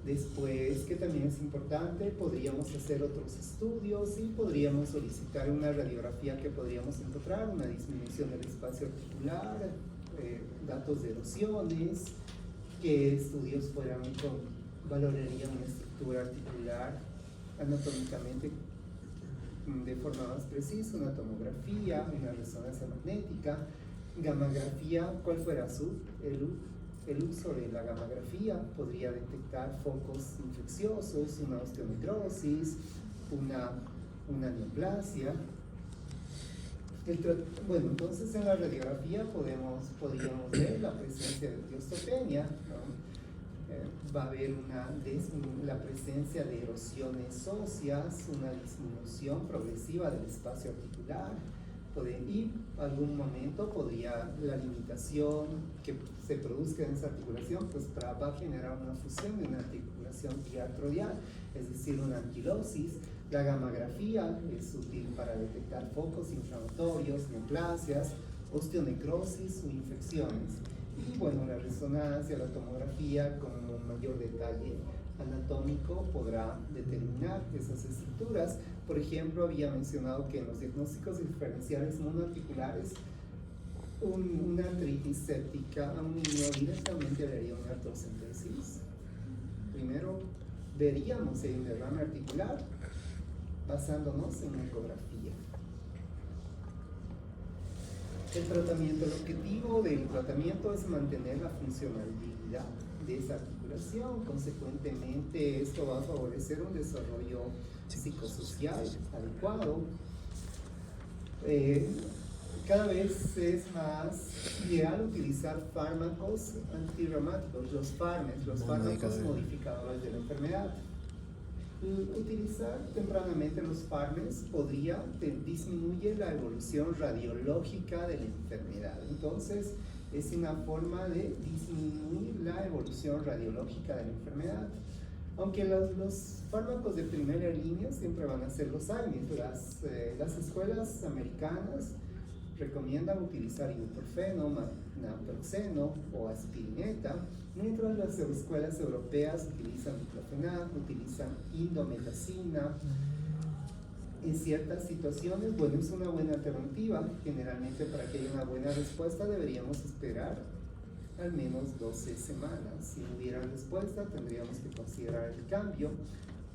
Después, que también es importante, podríamos hacer otros estudios y podríamos solicitar una radiografía que podríamos encontrar, una disminución del espacio articular, datos de erosiones, qué estudios valorarían una estructura articular anatómicamente de forma más precisa, una tomografía, una resonancia magnética, gammagrafía, ¿cuál fuera el uso de la gammagrafía? Podría detectar focos infecciosos, una osteonecrosis, una neoplasia. Entonces en la radiografía podríamos ver la presencia de osteopenia, ¿no? Va a haber la presencia de erosiones óseas, una disminución progresiva del espacio articular, y algún momento la limitación que se produzca en esa articulación va a generar una fusión de una articulación diartroideal, es decir, una anquilosis. La gammagrafía es útil para detectar focos inflamatorios, neoplasias, osteonecrosis o infecciones. Y bueno, la resonancia, la tomografía con un mayor detalle anatómico podrá determinar esas estructuras. Por ejemplo, había mencionado que en los diagnósticos diferenciales monoarticulares, una artritis séptica a un niño directamente le haría una artrocentesis. Primero veríamos si hay un derrame articular basándonos en una ecografía. El tratamiento, el objetivo del tratamiento es mantener la funcionalidad de esa articulación. Consecuentemente, esto va a favorecer un desarrollo psicosocial adecuado. Cada vez es más ideal utilizar fármacos antirreumáticos, los fármacos modificadores de la enfermedad. Utilizar tempranamente los fármacos disminuye la evolución radiológica de la enfermedad. Entonces, es una forma de disminuir la evolución radiológica de la enfermedad. Aunque los fármacos de primera línea siempre van a ser los AINES. Las escuelas americanas recomiendan utilizar ibuprofeno, naproxeno o aspirineta, mientras las escuelas europeas utilizan diclofenac, utilizan indometacina. En ciertas situaciones, bueno, es una buena alternativa. Generalmente, para que haya una buena respuesta, deberíamos esperar al menos 12 semanas. Si no hubiera respuesta, tendríamos que considerar el cambio.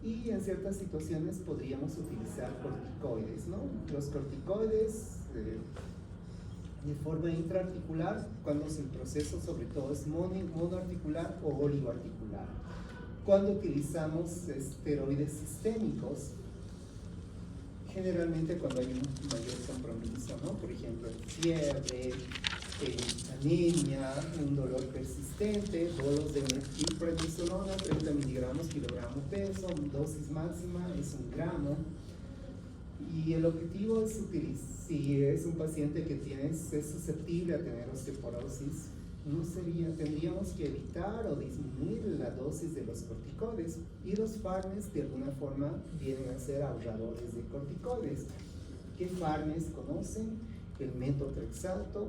Y en ciertas situaciones podríamos utilizar corticoides, ¿no? Los corticoides de forma intraarticular, cuando el proceso sobre todo es monoarticular o oligoarticular. Cuando utilizamos esteroides sistémicos, generalmente cuando hay un mayor compromiso, ¿no? Por ejemplo, fiebre, anemia, un dolor persistente, bolos de prednisolona, 30 miligramos kilogramo peso, dosis máxima es 1 gramo. Y el objetivo es utilizar, si es un paciente que es susceptible a tener osteoporosis, tendríamos que evitar o disminuir la dosis de los corticoides, y los fármacos de alguna forma vienen a ser ahorradores de corticoides. ¿Qué fármacos conocen? El metotrexato.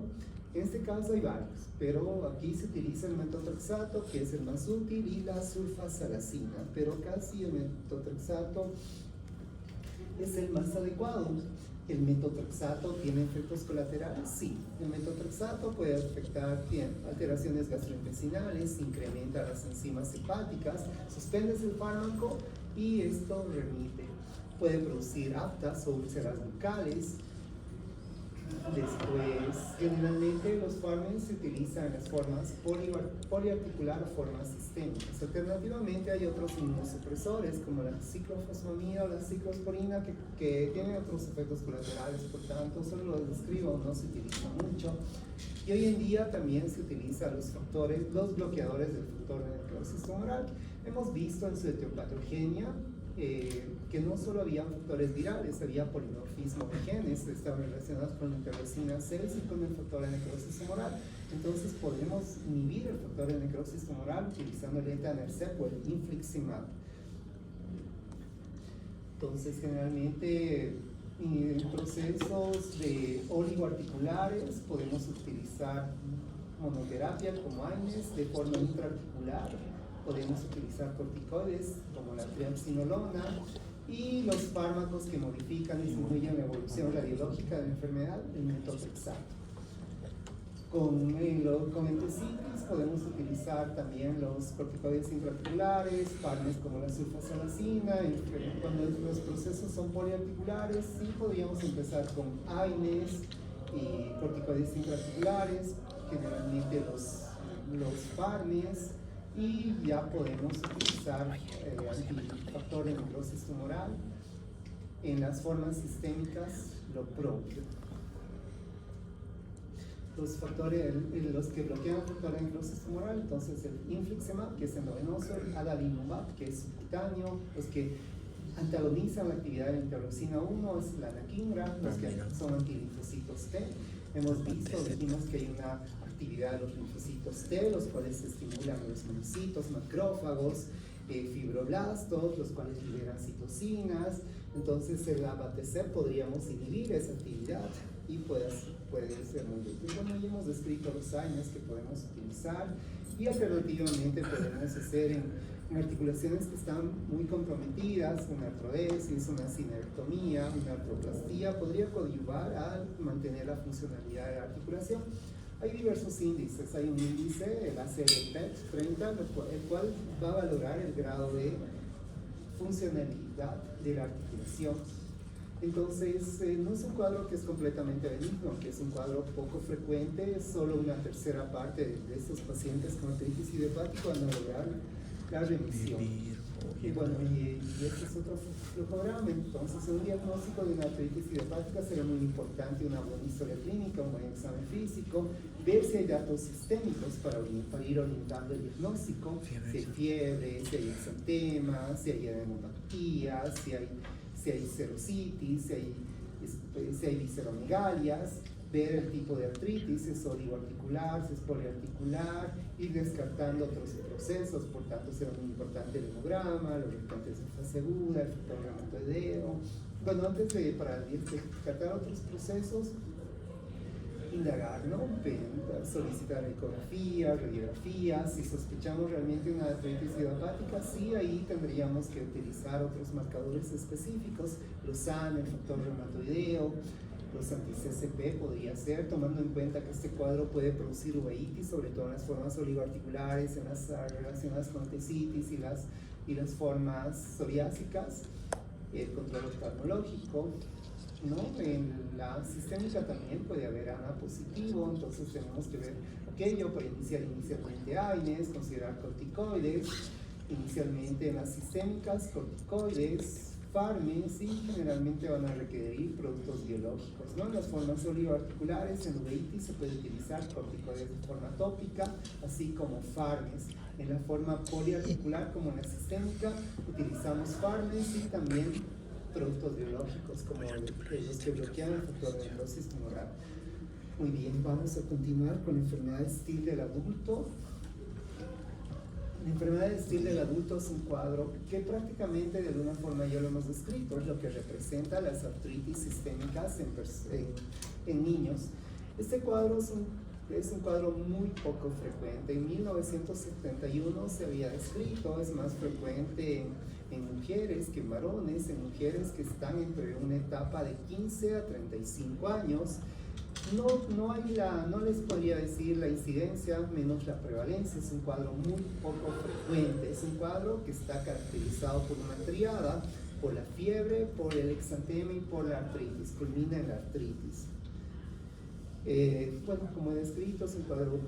En este caso hay varios, pero aquí se utiliza el metotrexato, que es el más útil, y la sulfasalacina, pero casi el metotrexato es el más adecuado. ¿El metotrexato tiene efectos colaterales? Sí. El metotrexato puede afectar, tiene alteraciones gastrointestinales, incrementa las enzimas hepáticas, suspendes el fármaco y esto remite. Puede producir aftas o úlceras bucales. Después, generalmente los fármacos se utilizan en las formas poliarticular o formas sistémicas. Alternativamente hay otros inmunosupresores como la ciclofosfamida o la ciclosporina que tienen otros efectos colaterales, por tanto solo los describo, no se utiliza mucho. Y hoy en día también se utilizan los bloqueadores del factor de necrosis tumoral. Hemos visto en su etiopatogenia que no solo había factores virales, había polimorfismo de genes, estaban relacionados con la interleucina 6 y con el factor de necrosis tumoral. Entonces podemos inhibir el factor de necrosis tumoral utilizando el etanercept o el infliximab. Entonces generalmente en procesos de oligoarticulares podemos utilizar monoterapia como AINES de forma intraarticular. Podemos utilizar corticoides como la triamcinolona y los fármacos que modifican y disminuyen la evolución radiológica de la enfermedad, el metotrexato. Con entesitis podemos utilizar también los corticoides intraarticulares, fármacos como la sulfasalacina. Cuando los procesos son poliarticulares, sí podríamos empezar con AINES y corticoides intraarticulares, generalmente los fármacos. Y ya podemos utilizar antifactor de necrosis tumoral. En las formas sistémicas, lo propio. Los que bloquean el factor de necrosis tumoral, entonces el infliximab, que es endovenoso, el adalimumab, que es subcutáneo, los que antagonizan la actividad de la interleucina 1 es la anakinra, los que son antilinfocitos T. Hemos visto, dijimos que hay una actividad de los linfocitos T, los cuales estimulan los monocitos, macrófagos, fibroblastos, los cuales liberan citocinas. Entonces el abatacept podríamos inhibir esa actividad y puede puede ser muy útil. Bueno, ya hemos descrito los años que podemos utilizar y alternativamente podemos hacer en articulaciones que están muy comprometidas, una artrodesis, una sinerectomía, una artroplastía, podría coadyuvar a mantener la funcionalidad de la articulación. Hay diversos índices, hay un índice, el ACR-PET-30, el cual va a valorar el grado de funcionalidad de la articulación. Entonces, no es un cuadro que es completamente benigno, que es un cuadro poco frecuente, solo una tercera parte de estos pacientes con artritis idiopática van a lograr la remisión. Y bueno, y este es otro flujograma. Entonces, en un diagnóstico de una artritis idiopática será muy importante una buena historia clínica, un buen examen físico, ver si hay datos sistémicos para ir orientando el diagnóstico, si hay fiebre, si hay exantema, si hay edemopatía, si hay serositis, si hay visceromegalias, ver el tipo de artritis, si es oligoarticular, si es poliarticular, ir descartando otros procesos. Por tanto será muy importante el hemograma, los restantes de fase aguda, el factor reumatoideo. Bueno, antes de para descartar otros procesos, indagar, ¿no? Solicitar ecografía, radiografía. Si sospechamos realmente una artritis idiopática, sí, ahí tendríamos que utilizar otros marcadores específicos, los SAN, el factor reumatoideo, los anti-CCP podría ser, tomando en cuenta que este cuadro puede producir uveitis, sobre todo en las formas oligoarticulares, en las relacionadas con tecitis y las formas psoriásicas, el control oftalmológico, ¿no? En la sistémica también puede haber ANA positivo, entonces tenemos que ver aquello para iniciar inicialmente AINES, considerar corticoides, inicialmente en las sistémicas, corticoides, farmes, y generalmente van a requerir productos biológicos, ¿no? En las formas oligoarticulares, en uveitis se puede utilizar corticoides de forma tópica, así como farmes. En la forma poliarticular, como en la sistémica, utilizamos farmes y también productos biológicos, como los que bloquean el factor de necrosis tumoral. Muy bien, vamos a continuar con la enfermedad de Still del adulto. La enfermedad de Still del adulto es un cuadro que prácticamente de alguna forma ya lo hemos descrito, es lo que representa las artritis sistémicas en niños. Este cuadro es un cuadro muy poco frecuente. En 1971 se había descrito, es más frecuente en mujeres que en varones, en mujeres que están entre una etapa de 15 a 35 años. No les podría decir la incidencia menos la prevalencia, es un cuadro muy poco frecuente, es un cuadro que está caracterizado por una triada, por la fiebre, por el exantema y por la artritis, culmina en la artritis. Bueno, como he descrito, es un cuadro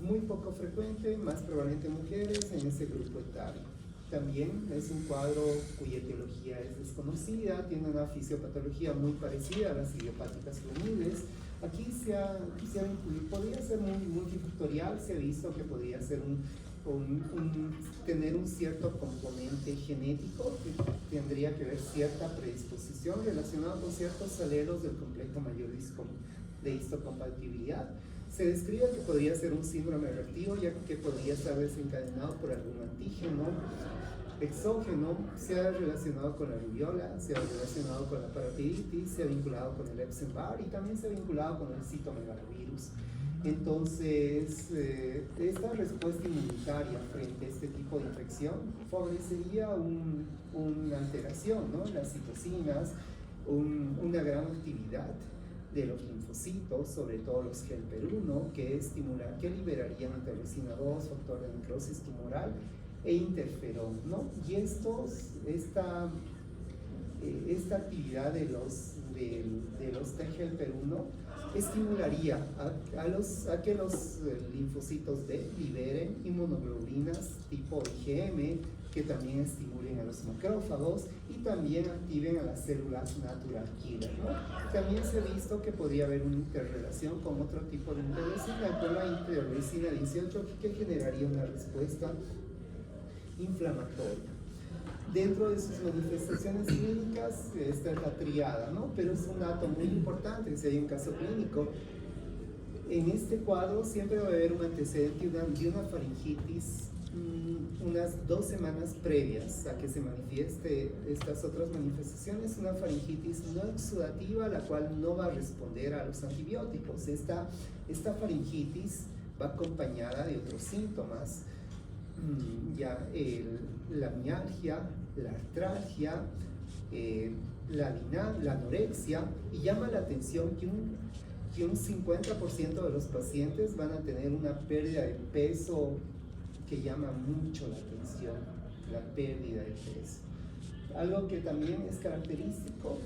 muy poco frecuente, más prevalente en mujeres en ese grupo etario. También es un cuadro cuya etiología es desconocida, tiene una fisiopatología muy parecida a las idiopáticas juveniles. Aquí podría ser muy multifactorial, se ha visto que podría ser tener un cierto componente genético, que tendría que ver cierta predisposición relacionada con ciertos alelos del complejo mayor de histocompatibilidad. Se describe que podría ser un síndrome reactivo, ya que podría estar desencadenado por algún antígeno exógeno, se ha relacionado con la rubiola, se ha relacionado con la parotiditis, se ha vinculado con el Epstein-Barr y también se ha vinculado con el citomegalovirus. Entonces, esta respuesta inmunitaria frente a este tipo de infección favorecería una alteración, ¿no? En las citocinas, una gran actividad de los linfocitos, sobre todo los helper-1, que liberarían interleucina 2, factor de necrosis tumoral e interferón, ¿no? Y esta actividad de los T-helper-1 estimularía a que los linfocitos D liberen inmunoglobulinas tipo IgM, que también estimulen a los macrófagos y también activen a las células natural killer, ¿no? También se ha visto que podría haber una interrelación con otro tipo de interleucina, con la interleucina 18, que generaría una respuesta inflamatoria. Dentro de sus manifestaciones clínicas, esta es la triada, ¿no? Pero es un dato muy importante, si hay un caso clínico, En este cuadro siempre va a haber un antecedente de una faringitis unas 2 semanas previas a que se manifieste estas otras manifestaciones, una faringitis no exudativa, la cual no va a responder a los antibióticos. Esta faringitis va acompañada de otros síntomas, la mialgia, la artralgia, la anorexia, y llama la atención que un 50% de los pacientes van a tener una pérdida de peso que llama mucho la atención, la pérdida de peso. Algo que también es característico,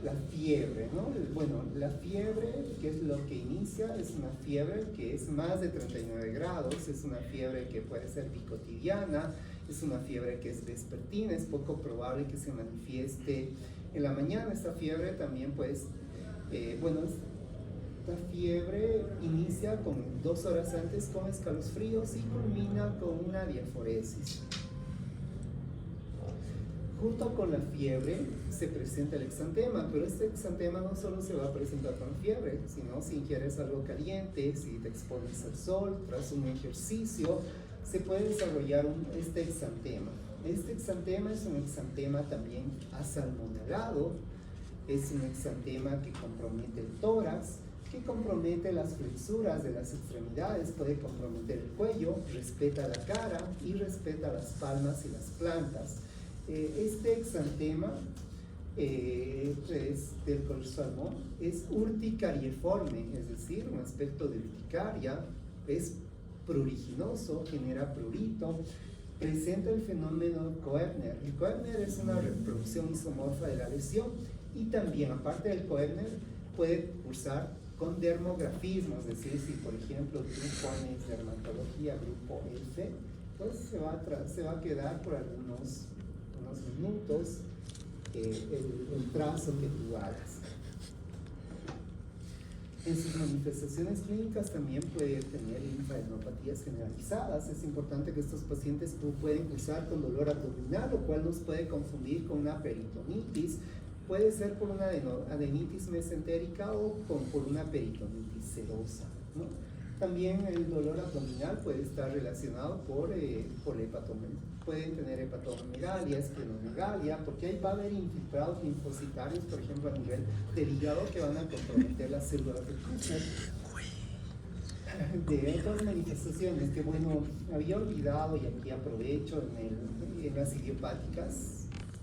la fiebre, ¿no? Bueno, la fiebre, que es lo que inicia, es una fiebre que es más de 39 grados, es una fiebre que puede ser bicotidiana, es una fiebre que es vespertina, es poco probable que se manifieste en la mañana. Esta fiebre también, pues, esta fiebre inicia 2 horas antes con escalofríos y culmina con una diaforesis. Junto con la fiebre se presenta el exantema, pero este exantema no solo se va a presentar con fiebre, sino si ingieres algo caliente, si te expones al sol, tras un ejercicio, se puede desarrollar este exantema. Este exantema es un exantema también asalmonelado, es un exantema que compromete el tórax, que compromete las flexuras de las extremidades, puede comprometer el cuello, respeta la cara y respeta las palmas y las plantas. Este exantema del color salmón es urticariiforme, es decir, un aspecto de urticaria, es pruriginoso, genera prurito, presenta el fenómeno Koebner. El Koebner es una reproducción isomorfa de la lesión y también, aparte del Koebner, puede cursar con dermografismo, es decir, si por ejemplo tú pones dermatología grupo F, pues se va a quedar por unos minutos el trazo que tú hagas. En sus manifestaciones clínicas también puede tener linfadenopatías generalizadas. Es importante que estos pacientes pueden cursar con dolor abdominal, lo cual nos puede confundir con una peritonitis. Puede ser por una adenitis mesentérica o por una peritonitis serosa, ¿no? También el dolor abdominal puede estar relacionado por pueden tener hepatomegalia, esplenomegalia, porque ahí va a haber infiltrados linfocitarios, por ejemplo, a nivel del hígado, que van a comprometer las células de Kupffer. De otras manifestaciones que, bueno, había olvidado y aquí aprovecho en las idiopáticas,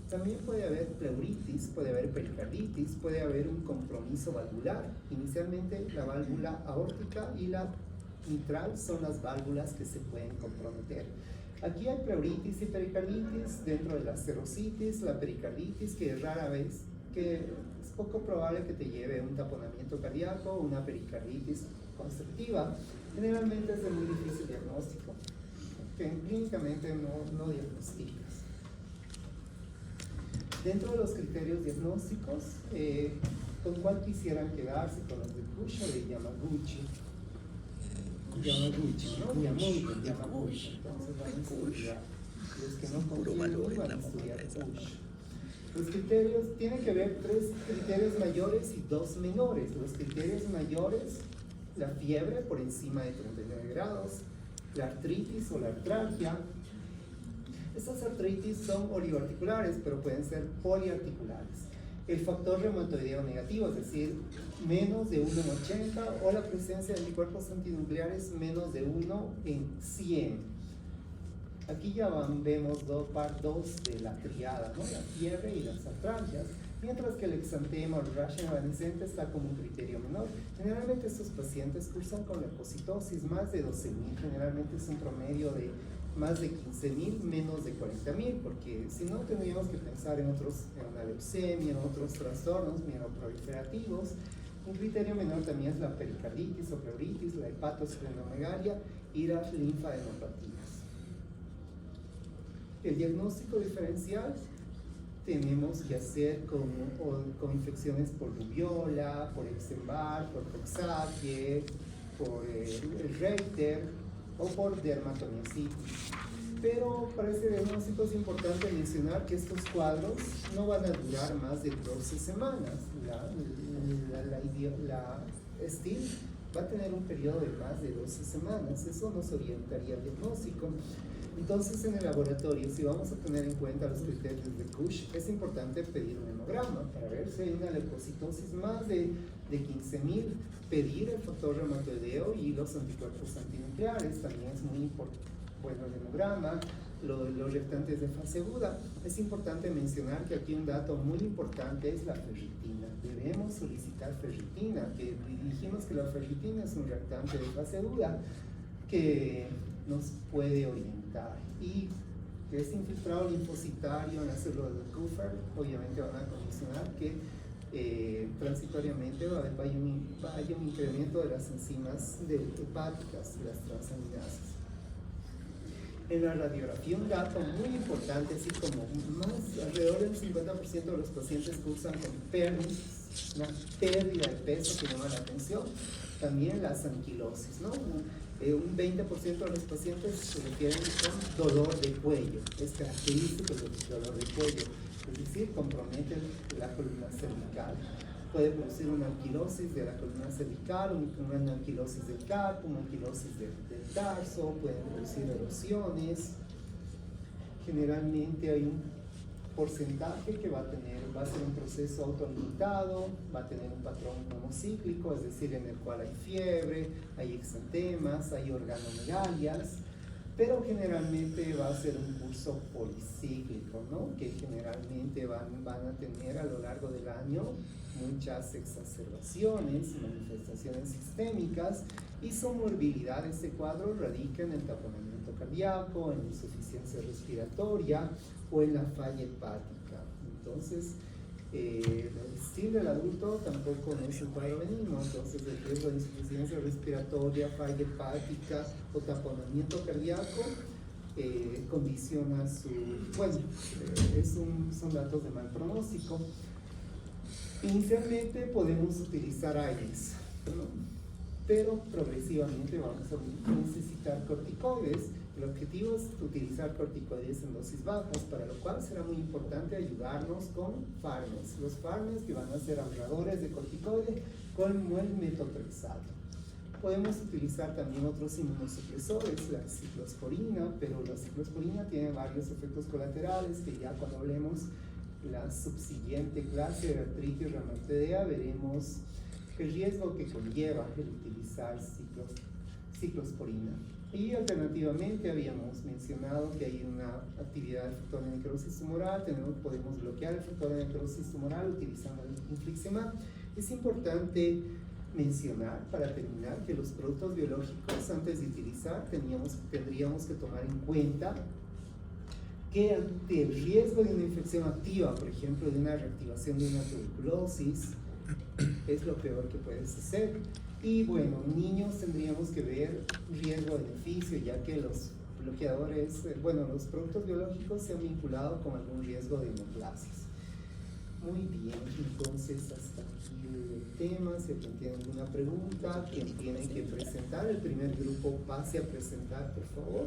también puede haber pleuritis, puede haber pericarditis, puede haber un compromiso valvular. Inicialmente la válvula aórtica y la mitral son las válvulas que se pueden comprometer. Aquí hay pleuritis y pericarditis dentro de la serositis, la pericarditis, que es rara vez, que es poco probable que te lleve a un taponamiento cardíaco, una pericarditis constrictiva. Generalmente es de muy difícil diagnóstico, que clínicamente no diagnosticas. Dentro de los criterios diagnósticos, ¿con cuál quisieran quedarse? ¿Con los de Kush o de Yamaguchi? Yamaguchi, ¿no? Yamaguchi. Entonces van a estudiar. Los que no confían van a estudiar Kush. Los criterios, tienen que haber 3 criterios mayores y 2 menores. Los criterios mayores, la fiebre por encima de 39 grados, la artritis o la artralgia. Estas artritis son oligoarticulares, pero pueden ser poliarticulares. El factor reumatoideo negativo, es decir, menos de 1 en 80, o la presencia de anticuerpos antinucleares menos de 1 en 100. Aquí ya vemos dos de la triada, ¿no? La fiebre y las artralgias, mientras que el exantema o el rash evanescente está como un criterio menor. Generalmente estos pacientes cursan con leucocitosis más de 12.000, generalmente es un promedio de más de 15.000, menos de 40.000, porque si no tendríamos que pensar en una leucemia, en otros trastornos mieloproliferativos. Un criterio menor también es la pericarditis o pleuritis, la hepatosplenomegalia y las linfadenopatías. El diagnóstico diferencial tenemos que hacer con infecciones por rubiola, por Epstein-Barr, por Coxsackie, por el Reiter o por dermatomiositis. Pero para este diagnóstico es importante mencionar que estos cuadros no van a durar más de 12 semanas. La STIL va a tener un periodo de más de 12 semanas, eso nos orientaría al diagnóstico. Entonces, en el laboratorio, si vamos a tener en cuenta los criterios de Cush, es importante pedir un hemograma para ver si hay una leucocitosis más de 15.000, pedir el factor reumatoideo y los anticuerpos antinucleares, también es muy importante. Bueno, el hemograma, los reactantes de fase aguda. Es importante mencionar que aquí un dato muy importante es la ferritina. Debemos solicitar ferritina, que dijimos que la ferritina es un reactante de fase aguda que nos puede orientar. Y este infiltrado linfocitario en la célula de Kupffer, obviamente van a condicionar que transitoriamente va a haber un incremento de las enzimas hepáticas, las transaminasas. En la radiografía, un dato muy importante, así como alrededor del 50% de los pacientes cursan con PERMIS, una pérdida de peso que llama la atención, también las anquilosis, ¿no? Un 20% de los pacientes se refieren con dolor de cuello, es característico del dolor de cuello, es decir, compromete la columna cervical. Puede producir una anquilosis de la columna cervical, una anquilosis del carpo, una anquilosis del tarso, pueden producir erosiones. Generalmente hay un porcentaje que va a ser un proceso autolimitado, va a tener un patrón monocíclico, es decir, en el cual hay fiebre, hay exantemas, hay organomegalias, pero generalmente va a ser un curso policíclico, ¿no? Que generalmente van a tener a lo largo del año muchas exacerbaciones, manifestaciones sistémicas, y su morbilidad. Este cuadro radica en el taponamiento cardíaco, en insuficiencia respiratoria o en la falla hepática. Entonces, el estilo del adulto tampoco no es un cuadro benigno, entonces el riesgo de insuficiencia respiratoria, falla hepática o taponamiento cardíaco condiciona su, bueno, son datos de mal pronóstico. Inicialmente podemos utilizar AINES, ¿no? Pero progresivamente vamos a necesitar corticoides. El objetivo es utilizar corticoides en dosis bajas, para lo cual será muy importante ayudarnos con fármacos. Los fármacos que van a ser ahorradores de corticoides como el metotrexato. Podemos utilizar también otros inmunosupresores, la ciclosporina, pero la ciclosporina tiene varios efectos colaterales que ya cuando hablemos la subsiguiente clase de artritis reumatoidea veremos el riesgo que conlleva el utilizar ciclosporina. Y alternativamente habíamos mencionado que hay una actividad del factor de necrosis tumoral, podemos bloquear el factor de necrosis tumoral utilizando el infliximab. Es importante mencionar, para terminar, que los productos biológicos antes de utilizar tendríamos que tomar en cuenta que ante el riesgo de una infección activa, por ejemplo, de una reactivación de una tuberculosis, es lo peor que puede suceder. Y bueno, niños tendríamos que ver riesgo-beneficio, ya que los bloqueadores, los productos biológicos se han vinculado con algún riesgo de neoplasias. Muy bien, entonces hasta aquí el tema. Si alguien tiene alguna pregunta, quien tiene que presentar, el primer grupo pase a presentar, por favor.